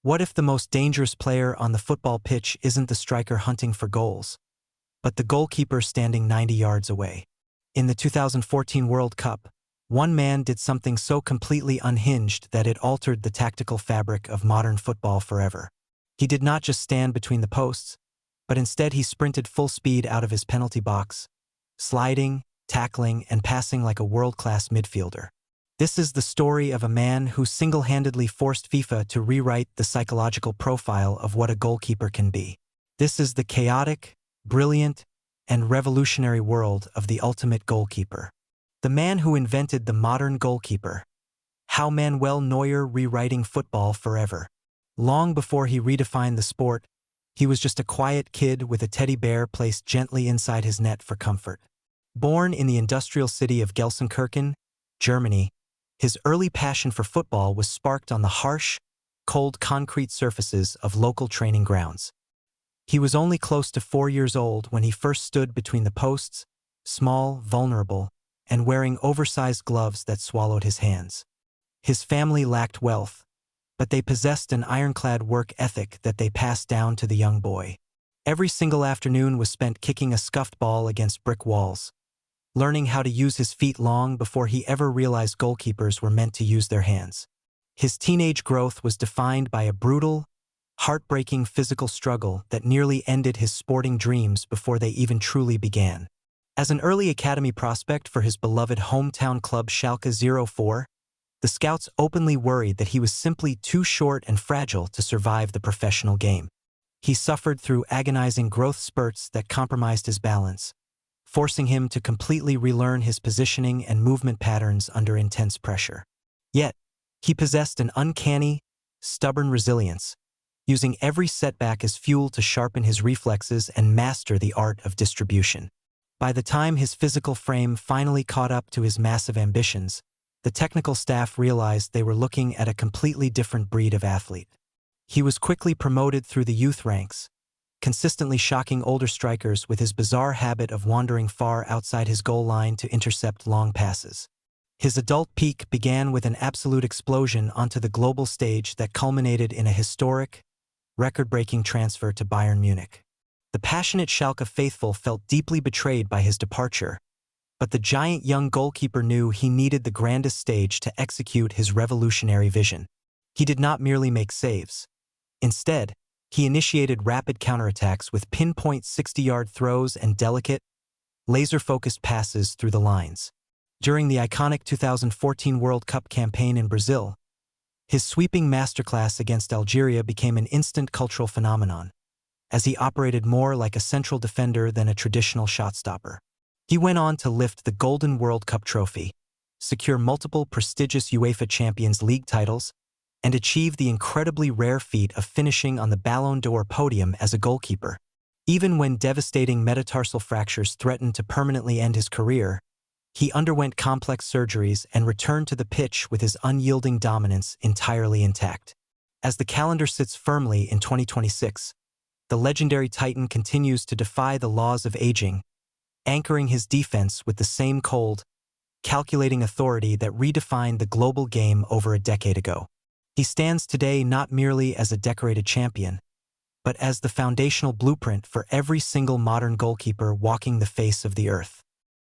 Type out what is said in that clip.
What if the most dangerous player on the football pitch isn't the striker hunting for goals, but the goalkeeper standing 90 yards away? In the 2014 World Cup, one man did something so completely unhinged that it altered the tactical fabric of modern football forever. He did not just stand between the posts, but instead he sprinted full speed out of his penalty box, sliding, tackling, and passing like a world-class midfielder. This is the story of a man who single-handedly forced FIFA to rewrite the psychological profile of what a goalkeeper can be. This is the chaotic, brilliant, and revolutionary world of the ultimate goalkeeper. The man who invented the modern goalkeeper. How Manuel Neuer rewriting football forever. Long before he redefined the sport, he was just a quiet kid with a teddy bear placed gently inside his net for comfort. Born in the industrial city of Gelsenkirchen, Germany, his early passion for football was sparked on the harsh, cold concrete surfaces of local training grounds. He was only close to 4 years old when he first stood between the posts, small, vulnerable, and wearing oversized gloves that swallowed his hands. His family lacked wealth, but they possessed an ironclad work ethic that they passed down to the young boy. Every single afternoon was spent kicking a scuffed ball against brick walls, learning how to use his feet long before he ever realized goalkeepers were meant to use their hands. His teenage growth was defined by a brutal, heartbreaking physical struggle that nearly ended his sporting dreams before they even truly began. As an early academy prospect for his beloved hometown club Schalke 04, the scouts openly worried that he was simply too short and fragile to survive the professional game. He suffered through agonizing growth spurts that compromised his balance, forcing him to completely relearn his positioning and movement patterns under intense pressure. Yet, he possessed an uncanny, stubborn resilience, using every setback as fuel to sharpen his reflexes and master the art of distribution. By the time his physical frame finally caught up to his massive ambitions, the technical staff realized they were looking at a completely different breed of athlete. He was quickly promoted through the youth ranks, consistently shocking older strikers with his bizarre habit of wandering far outside his goal line to intercept long passes. His adult peak began with an absolute explosion onto the global stage that culminated in a historic, record-breaking transfer to Bayern Munich. The passionate Schalke faithful felt deeply betrayed by his departure, but the giant young goalkeeper knew he needed the grandest stage to execute his revolutionary vision. He did not merely make saves. Instead, he initiated rapid counterattacks with pinpoint 60-yard throws and delicate, laser-focused passes through the lines. During the iconic 2014 World Cup campaign in Brazil, his sweeping masterclass against Algeria became an instant cultural phenomenon, as he operated more like a central defender than a traditional shot-stopper. He went on to lift the Golden World Cup trophy, secure multiple prestigious UEFA Champions League titles, and achieve the incredibly rare feat of finishing on the Ballon d'Or podium as a goalkeeper. Even when devastating metatarsal fractures threatened to permanently end his career, he underwent complex surgeries and returned to the pitch with his unyielding dominance entirely intact. As the calendar sits firmly in 2026, the legendary Titan continues to defy the laws of aging, anchoring his defense with the same cold, calculating authority that redefined the global game over a decade ago. He stands today not merely as a decorated champion, but as the foundational blueprint for every single modern goalkeeper walking the face of the earth.